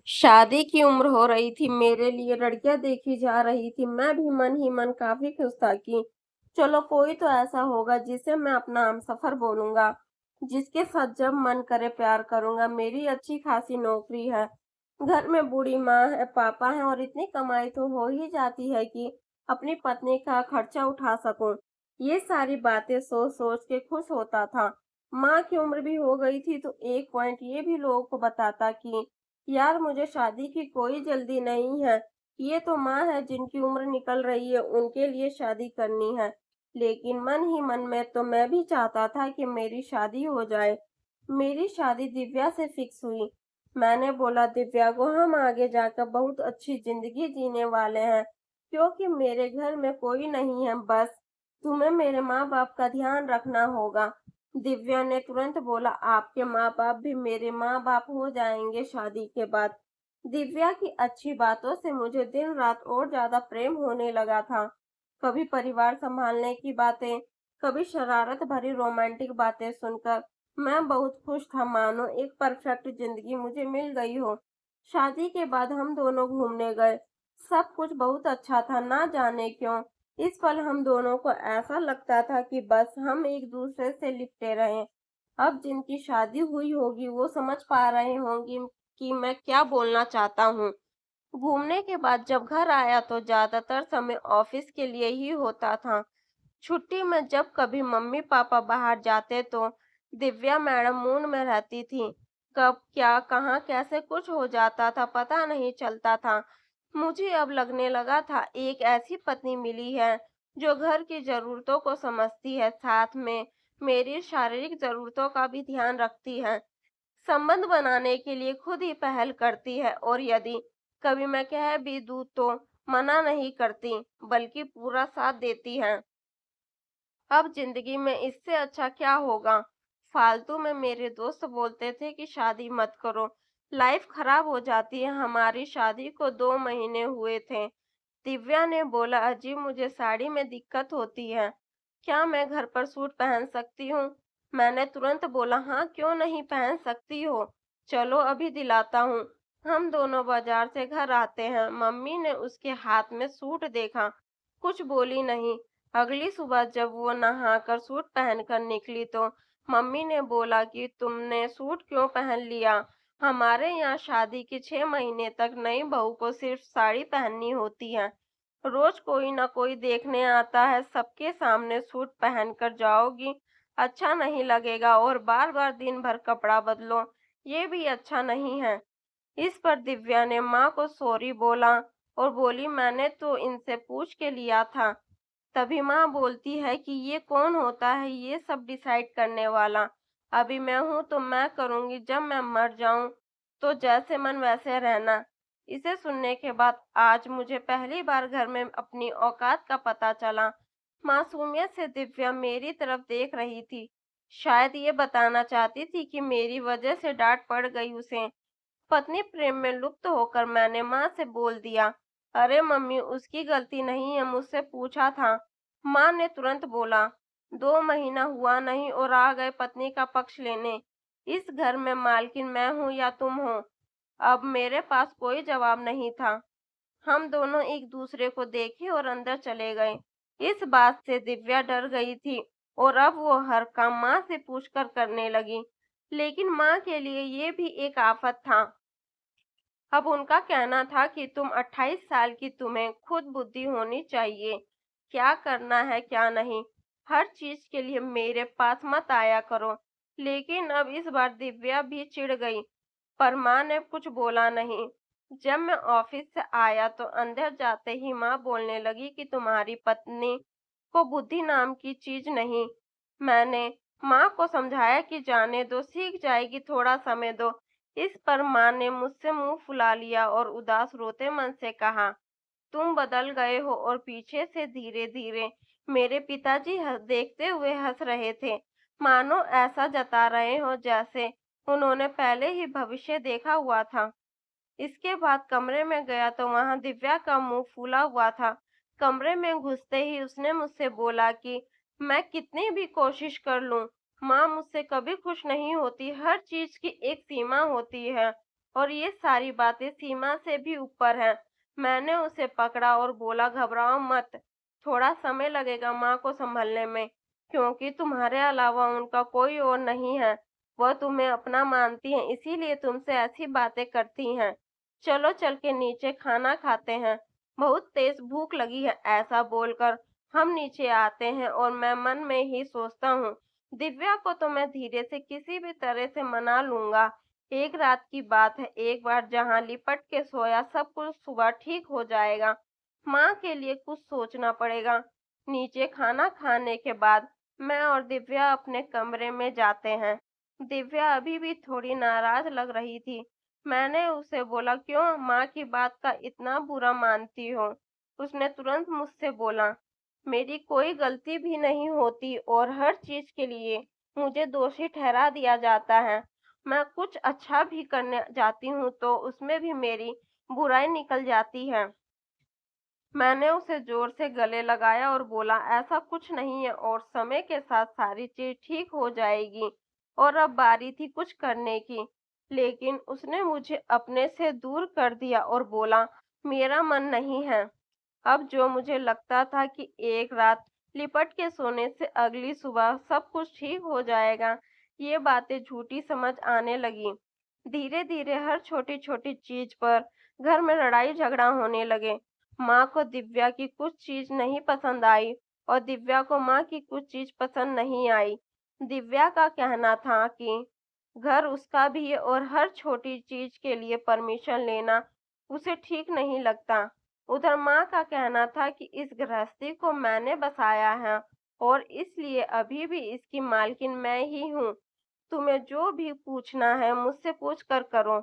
शादी की उम्र हो रही थी, मेरे लिए लड़कियां देखी जा रही थी। मैं भी मन ही मन काफी खुश था कि चलो कोई तो ऐसा होगा जिसे मैं अपना हमसफर बोलूंगा, जिसके साथ जब मन करे प्यार करूंगा। मेरी अच्छी खासी नौकरी है, घर में बूढ़ी माँ है, पापा है और इतनी कमाई तो हो ही जाती है कि अपनी पत्नी का खर्चा उठा सकूं। ये सारी बातें सोच सोच के खुश होता था। माँ की उम्र भी हो गई थी तो एक पॉइंट ये भी लोगों को बताता कि यार मुझे शादी की कोई जल्दी नहीं है। ये तो माँ है जिनकी उम्र निकल रही है, उनके लिए शादी करनी है। लेकिन मन ही मन में तो मैं भी चाहता था कि मेरी शादी हो जाए। मेरी शादी दिव्या से फिक्स हुई। मैंने बोला दिव्या को हम आगे जाकर बहुत अच्छी जिंदगी जीने वाले हैं, क्योंकि मेरे घर में कोई नहीं है, बस तुम्हें मेरे माँ बाप का ध्यान रखना होगा। दिव्या ने तुरंत बोला आपके माँ बाप भी मेरे माँ बाप हो जाएंगे शादी के बाद। दिव्या की अच्छी बातों से मुझे दिन रात और ज्यादा प्रेम होने लगा था। कभी परिवार संभालने की बातें, कभी शरारत भरी रोमांटिक बातें सुनकर मैं बहुत खुश था, मानो एक परफेक्ट जिंदगी मुझे मिल गई हो। शादी के बाद हम दोनों घूमने गए। सब कुछ बहुत अच्छा था, ना जाने क्यों इस पल हम दोनों को ऐसा लगता था कि बस हम एक दूसरे से लिपटे रहें। अब जिनकी शादी हुई होगी वो समझ पा रहे होंगे कि मैं क्या बोलना चाहता हूँ। घूमने के बाद जब घर आया तो ज्यादातर समय ऑफिस के लिए ही होता था। छुट्टी में जब कभी मम्मी पापा बाहर जाते तो दिव्या मैडम मूड में रहती थी। कब क्या कहाँ कैसे कुछ हो जाता था पता नहीं चलता था। मुझे अब लगने लगा था एक ऐसी पत्नी मिली है जो घर की जरूरतों को समझती है, साथ में मेरी शारीरिक जरूरतों का भी ध्यान रखती है। संबंध बनाने के लिए खुद ही पहल करती है और यदि कभी मैं कह भी दूं तो मना नहीं करती, बल्कि पूरा साथ देती है। अब जिंदगी में इससे अच्छा क्या होगा। फालतू में मेरे दोस्त बोलते थे कि शादी मत करो, लाइफ खराब हो जाती है। हमारी शादी को 2 महीने हुए थे। दिव्या ने बोला अजीब मुझे साड़ी में दिक्कत होती है, क्या मैं घर पर सूट पहन सकती हूँ। मैंने तुरंत बोला हाँ क्यों नहीं पहन सकती हो, चलो अभी दिलाता हूँ। हम दोनों बाजार से घर आते हैं, मम्मी ने उसके हाथ में सूट देखा, कुछ बोली नहीं। अगली सुबह जब वो नहाकर सूट पहनकर निकली तो मम्मी ने बोला कि तुमने सूट क्यों पहन लिया। हमारे यहाँ शादी के 6 महीने तक नई बहू को सिर्फ साड़ी पहननी होती है। रोज कोई ना कोई देखने आता है, सबके सामने सूट पहनकर जाओगी, अच्छा नहीं लगेगा और बार बार दिन भर कपड़ा बदलो, ये भी अच्छा नहीं है। इस पर दिव्या ने माँ को सॉरी बोला और बोली मैंने तो इनसे पूछ के लिया था। तभी माँ बोलती है कि ये कौन होता है ये सब डिसाइड करने वाला। अभी मैं हूँ तो मैं करूँगी, जब मैं मर जाऊँ तो जैसे मन वैसे रहना। इसे सुनने के बाद आज मुझे पहली बार घर में अपनी औकात का पता चला। मासूमियत से दिव्या मेरी तरफ देख रही थी, शायद ये बताना चाहती थी कि मेरी वजह से डांट पड़ गई उसे। पत्नी प्रेम में लुप्त होकर मैंने माँ से बोल दिया अरे मम्मी उसकी गलती नहीं है, मुझसे पूछा था। माँ ने तुरंत बोला 2 महीना हुआ नहीं और आ गए पत्नी का पक्ष लेने। इस घर में मालकिन मैं हूँ या तुम हो। अब मेरे पास कोई जवाब नहीं था। हम दोनों एक दूसरे को देखे और अंदर चले गए। इस बात से दिव्या डर गई थी और अब वो हर काम माँ से पूछकर करने लगी। लेकिन माँ के लिए ये भी एक आफत था। अब उनका कहना था कि तुम 28 साल की, तुम्हें खुद बुद्धि होनी चाहिए, क्या करना है क्या नहीं, हर चीज के लिए मेरे पास मत आया करो। लेकिन अब इस बार दिव्या भी चिढ़ गई, पर माँ ने कुछ बोला नहीं। जब मैं ऑफिस से आया तो अंदर जाते ही माँ बोलने लगी कि तुम्हारी पत्नी को बुद्धि नाम की चीज नहीं। मैंने माँ को समझाया कि जाने दो, सीख जाएगी, थोड़ा समय दो। इस पर माँ ने मुझसे मुंह फुला लिया और उदास रोते मन से कहा तुम बदल गए हो। और पीछे से धीरे धीरे मेरे पिताजी देखते हुए हंस रहे थे, मानो ऐसा जता रहे हो जैसे उन्होंने पहले ही भविष्य देखा हुआ था। इसके बाद कमरे में गया तो वहां दिव्या का मुंह फूला हुआ था। कमरे में घुसते ही उसने मुझसे बोला कि मैं कितनी भी कोशिश कर लूं, माँ मुझसे कभी खुश नहीं होती, हर चीज की एक सीमा होती है। और ये सारी बातें सीमा से भी ऊपर हैं। मैंने उसे पकड़ा और बोला, घबराओ मत, थोड़ा समय लगेगा माँ को संभलने में, क्योंकि तुम्हारे अलावा उनका कोई और नहीं है। वह तुम्हें अपना मानती हैं, इसीलिए तुमसे ऐसी बातें करती हैं। चलो चल के नीचे खाना खाते हैं, बहुत तेज भूख लगी है। ऐसा बोलकर हम नीचे आते हैं और मैं मन में ही सोचता हूँ, दिव्या को तो मैं धीरे से किसी भी तरह से मना लूंगा। एक रात की बात है, एक बार जहां लिपट के सोया, सब कुछ सुबह ठीक हो जाएगा। माँ के लिए कुछ सोचना पड़ेगा। नीचे खाना खाने के बाद मैं और दिव्या अपने कमरे में जाते हैं। दिव्या अभी भी थोड़ी नाराज लग रही थी। मैंने उसे बोला, क्यों माँ की बात का इतना बुरा मानती हो? उसने तुरंत मुझसे बोला, मेरी कोई गलती भी नहीं होती और हर चीज के लिए मुझे दोषी ठहरा दिया जाता है। मैं कुछ अच्छा भी करने जाती हूँ तो उसमें भी मेरी बुराई निकल जाती है। मैंने उसे जोर से गले लगाया और बोला, ऐसा कुछ नहीं है और समय के साथ सारी चीज ठीक हो जाएगी। और अब बारी थी कुछ करने की, लेकिन उसने मुझे अपने से दूर कर दिया और बोला, मेरा मन नहीं है। अब जो मुझे लगता था कि एक रात लिपट के सोने से अगली सुबह सब कुछ ठीक हो जाएगा, ये बातें झूठी समझ आने लगी। धीरे धीरे हर छोटी छोटी चीज पर घर में लड़ाई झगड़ा होने लगे। माँ को दिव्या की कुछ चीज नहीं पसंद आई और दिव्या को माँ की कुछ चीज पसंद नहीं आई। दिव्या का कहना था कि घर उसका भी है और हर छोटी चीज के लिए परमिशन लेना उसे ठीक नहीं लगता। उधर माँ का कहना था कि इस गृहस्थी को मैंने बसाया है और इसलिए अभी भी इसकी मालकिन मैं ही हूँ। तुम्हें जो भी पूछना है मुझसे पूछ कर करो।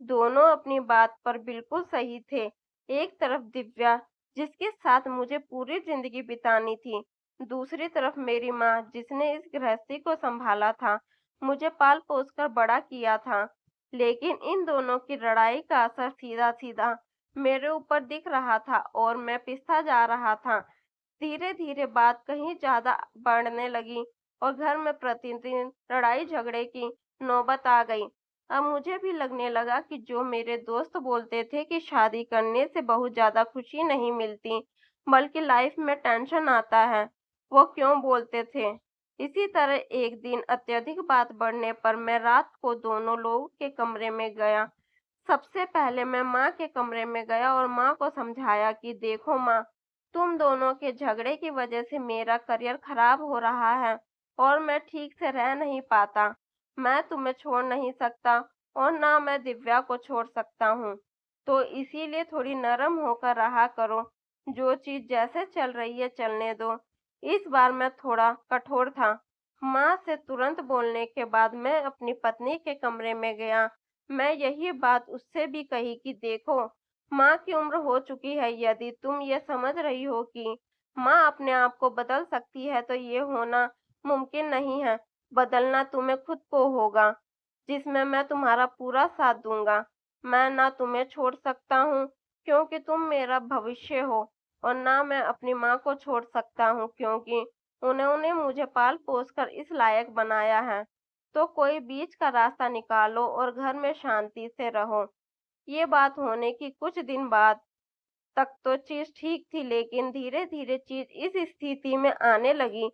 दोनों अपनी बात पर बिल्कुल सही थे। एक तरफ दिव्या, जिसके साथ मुझे पूरी जिंदगी बितानी थी, दूसरी तरफ मेरी माँ, जिसने इस गृहस्थी को संभाला था, मुझे पाल पोस कर बड़ा किया था। लेकिन इन दोनों की लड़ाई का असर सीधा सीधा मेरे ऊपर दिख रहा था और मैं पिसता जा रहा था। धीरे धीरे बात कहीं ज्यादा बढ़ने लगी और घर में प्रतिदिन लड़ाई झगड़े की नौबत आ गई। अब मुझे भी लगने लगा कि जो मेरे दोस्त बोलते थे कि शादी करने से बहुत ज्यादा खुशी नहीं मिलती, बल्कि लाइफ में टेंशन आता है, वो क्यों बोलते थे। इसी तरह एक दिन अत्यधिक बात बढ़ने पर मैं रात को दोनों लोगों के कमरे में गया। सबसे पहले मैं माँ के कमरे में गया और माँ को समझाया कि देखो माँ, तुम दोनों के झगड़े की वजह से मेरा करियर खराब हो रहा है और मैं ठीक से रह नहीं पाता। मैं तुम्हें छोड़ नहीं सकता और ना मैं दिव्या को छोड़ सकता हूँ। तो इसीलिए थोड़ी नरम होकर रहा करो। जो चीज जैसे चल रही है चलने दो। इस बार मैं थोड़ा कठोर था। माँ से तुरंत बोलने के बाद मैं अपनी पत्नी के कमरे में गया। मैं यही बात उससे भी कही कि देखो, माँ की उम्र हो चुकी है, यदि तुम ये समझ रही हो कि माँ अपने आप को बदल सकती है तो ये होना मुमकिन नहीं है। बदलना तुम्हें खुद को होगा, जिसमें मैं तुम्हारा पूरा साथ दूंगा। मैं ना तुम्हें छोड़ सकता हूँ क्योंकि तुम मेरा भविष्य हो, और ना मैं अपनी माँ को छोड़ सकता हूँ क्योंकि उन्होंने मुझे पाल पोस कर इस लायक बनाया है। तो कोई बीच का रास्ता निकालो और घर में शांति से रहो। ये बात होने की कुछ दिन बाद तक तो चीज ठीक थी, लेकिन धीरे धीरे चीज इस स्थिति में आने लगी।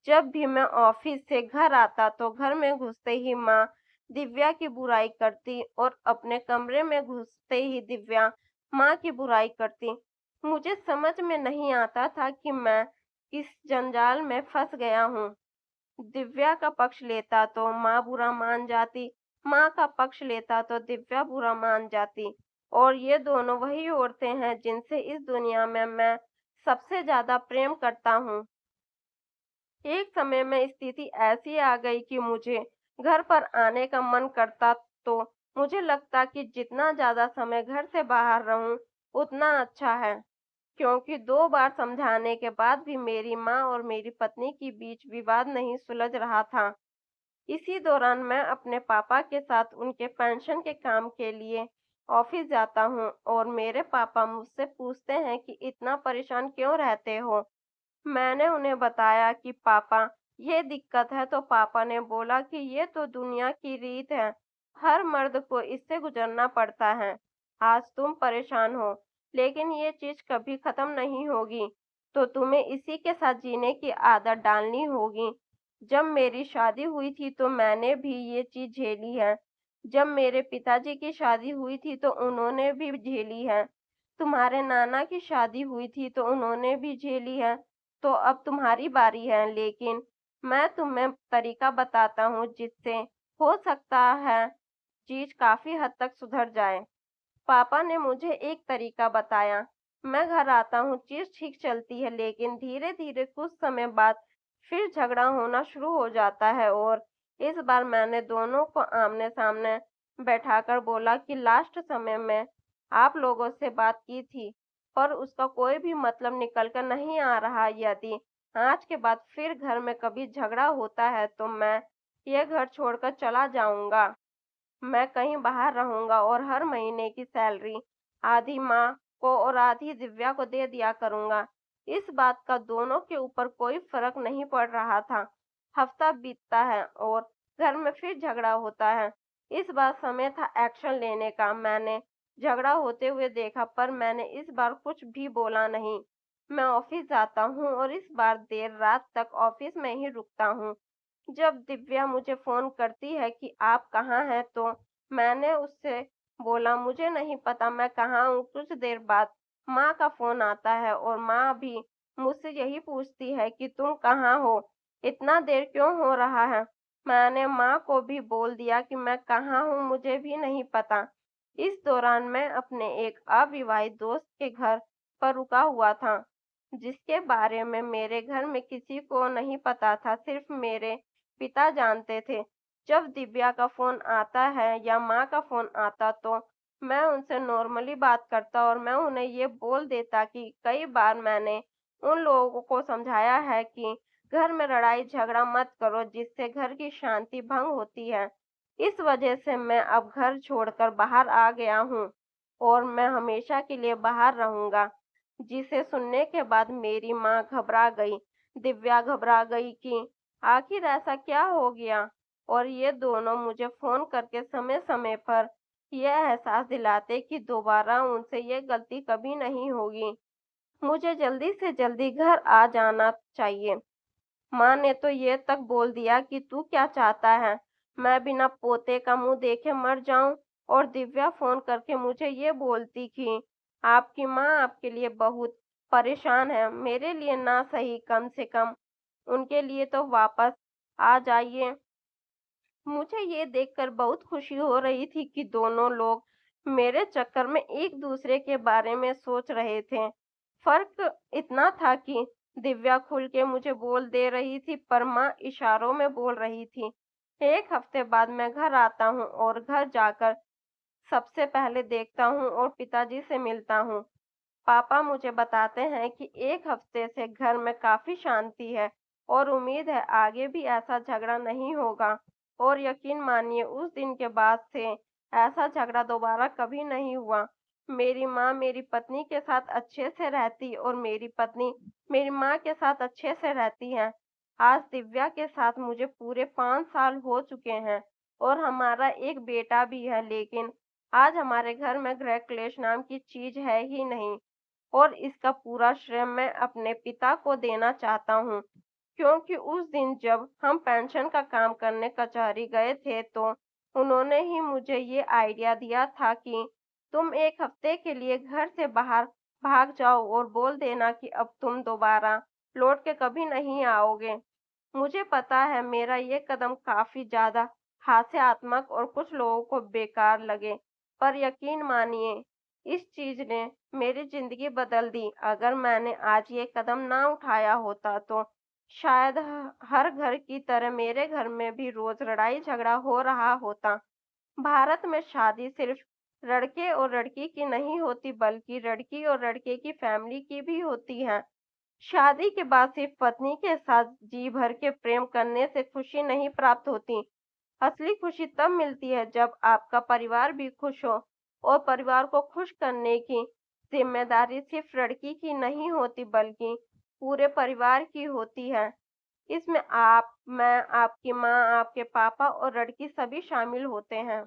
जब भी मैं ऑफिस से घर आता तो घर में घुसते ही माँ दिव्या की बुराई करती और अपने कमरे में घुसते ही दिव्या माँ की बुराई करती। मुझे समझ में नहीं आता था कि मैं किस जंजाल में फंस गया हूँ। दिव्या का पक्ष लेता तो माँ बुरा मान जाती, माँ का पक्ष लेता तो दिव्या बुरा मान जाती। और ये दोनों वही औरतें हैं जिनसे इस दुनिया में मैं सबसे ज्यादा प्रेम करता हूँ। एक समय में स्थिति ऐसी आ गई कि मुझे घर पर आने का मन करता तो मुझे लगता कि जितना ज्यादा समय घर से बाहर रहूं उतना अच्छा है, क्योंकि 2 बार समझाने के बाद भी मेरी माँ और मेरी पत्नी के बीच विवाद नहीं सुलझ रहा था। इसी दौरान मैं अपने पापा के साथ उनके पेंशन के काम के लिए ऑफिस जाता हूँ और मेरे पापा मुझसे पूछते हैं कि इतना परेशान क्यों रहते हो। मैंने उन्हें बताया कि पापा, ये दिक्कत है, तो पापा ने बोला कि ये तो दुनिया की रीत है, हर मर्द को इससे गुजरना पड़ता है। आज तुम परेशान हो, लेकिन ये चीज़ कभी खत्म नहीं होगी, तो तुम्हें इसी के साथ जीने की आदत डालनी होगी। जब मेरी शादी हुई थी तो मैंने भी ये चीज़ झेली है। जब मेरे पिताजी की शादी हुई थी तो उन्होंने भी झेली है। तुम्हारे नाना की शादी हुई थी तो उन्होंने भी झेली है। तो अब तुम्हारी बारी है, लेकिन मैं तुम्हें तरीका बताता हूँ जिससे हो सकता है चीज काफी हद तक सुधर जाए। पापा ने मुझे एक तरीका बताया। मैं घर आता हूँ, चीज ठीक चलती है, लेकिन धीरे धीरे कुछ समय बाद फिर झगड़ा होना शुरू हो जाता है। और इस बार मैंने दोनों को आमने सामने बैठाकर बोला कि लास्ट समय में आप लोगों से बात की थी, पर उसका कोई भी मतलब निकल कर नहीं आ रहा। यदि आज के बाद फिर घर में कभी झगड़ा होता है तो मैं ये घर छोड़कर चला जाऊंगा। मैं कहीं बाहर रहूंगा और हर महीने की सैलरी आधी माँ को और आधी दिव्या को दे दिया करूंगा। इस बात का दोनों के ऊपर कोई फर्क नहीं पड़ रहा था। हफ्ता बीतता है और घर में फिर झगड़ा होता है। इस बार समय था एक्शन लेने का। मैंने झगड़ा होते हुए देखा, पर मैंने इस बार कुछ भी बोला नहीं। मैं ऑफिस जाता हूँ और इस बार देर रात तक ऑफिस में ही रुकता हूँ। जब दिव्या मुझे फ़ोन करती है कि आप कहाँ हैं, तो मैंने उससे बोला मुझे नहीं पता मैं कहाँ हूँ। कुछ देर बाद माँ का फ़ोन आता है और माँ भी मुझसे यही पूछती है कि तुम कहाँ हो? इतना देर क्यों हो रहा है? मैंने माँ को भी बोल दिया कि मैं कहाँ हूँ मुझे भी नहीं पता। इस दौरान मैं अपने एक अविवाहित दोस्त के घर पर रुका हुआ था, जिसके बारे में मेरे घर में किसी को नहीं पता था, सिर्फ मेरे पिता जानते थे। जब दिव्या का फ़ोन आता है या माँ का फ़ोन आता तो मैं उनसे नॉर्मली बात करता और मैं उन्हें ये बोल देता कि कई बार मैंने उन लोगों को समझाया है कि घर में लड़ाई झगड़ा मत करो, जिससे घर की शांति भंग होती है। इस वजह से मैं अब घर छोड़कर बाहर आ गया हूँ और मैं हमेशा के लिए बाहर रहूंगा। जिसे सुनने के बाद मेरी माँ घबरा गई। दिव्या घबरा गई कि आखिर ऐसा क्या हो गया, और ये दोनों मुझे फ़ोन करके समय-समय पर यह एहसास दिलाते कि दोबारा उनसे ये गलती कभी नहीं होगी। मुझे जल्दी से जल्दी घर आ जाना चाहिए। माँ ने तो ये तक बोल दिया कि तू क्या चाहता है, मैं बिना पोते का मुंह देखे मर जाऊं? और दिव्या फोन करके मुझे ये बोलती कि आपकी माँ आपके लिए बहुत परेशान है। मेरे लिए ना सही, कम से कम उनके लिए तो वापस आ जाइए। मुझे ये देखकर बहुत खुशी हो रही थी कि दोनों लोग मेरे चक्कर में एक दूसरे के बारे में सोच रहे थे। फर्क इतना था कि दिव्या खुल के मुझे बोल दे रही थी, पर माँ इशारों में बोल रही थी। एक हफ्ते बाद मैं घर आता हूँ और घर जाकर सबसे पहले देखता हूँ और पिताजी से मिलता हूँ। पापा मुझे बताते हैं कि एक हफ्ते से घर में काफी शांति है और उम्मीद है आगे भी ऐसा झगड़ा नहीं होगा। और यकीन मानिए, उस दिन के बाद से ऐसा झगड़ा दोबारा कभी नहीं हुआ। मेरी माँ मेरी पत्नी के साथ अच्छे से रहती और मेरी पत्नी मेरी माँ के साथ अच्छे से रहती है। आज दिव्या के साथ मुझे पूरे 5 साल हो चुके हैं और हमारा एक बेटा भी है, लेकिन आज हमारे घर में गृह क्लेश नाम की चीज है ही नहीं। और इसका पूरा श्रेय मैं अपने पिता को देना चाहता हूँ, क्योंकि उस दिन जब हम पेंशन का काम करने कचहरी गए थे तो उन्होंने ही मुझे ये आइडिया दिया था कि तुम एक हफ्ते के लिए घर से बाहर भाग जाओ और बोल देना कि अब तुम दोबारा लौट के कभी नहीं आओगे। मुझे पता है मेरा ये कदम काफी ज्यादा हास्यात्मक और कुछ लोगों को बेकार लगे, पर यकीन मानिए इस चीज ने मेरी जिंदगी बदल दी। अगर मैंने आज ये कदम ना उठाया होता तो शायद हर घर की तरह मेरे घर में भी रोज लड़ाई झगड़ा हो रहा होता। भारत में शादी सिर्फ लड़के और लड़की की नहीं होती, बल्कि लड़की और लड़के की फैमिली की भी होती है। शादी के बाद सिर्फ पत्नी के साथ जी भर के प्रेम करने से खुशी नहीं प्राप्त होती। असली खुशी तब मिलती है जब आपका परिवार भी खुश हो, और परिवार को खुश करने की जिम्मेदारी सिर्फ लड़की की नहीं होती, बल्कि पूरे परिवार की होती है। इसमें आप, मैं, आपकी माँ, आपके पापा और लड़की सभी शामिल होते हैं।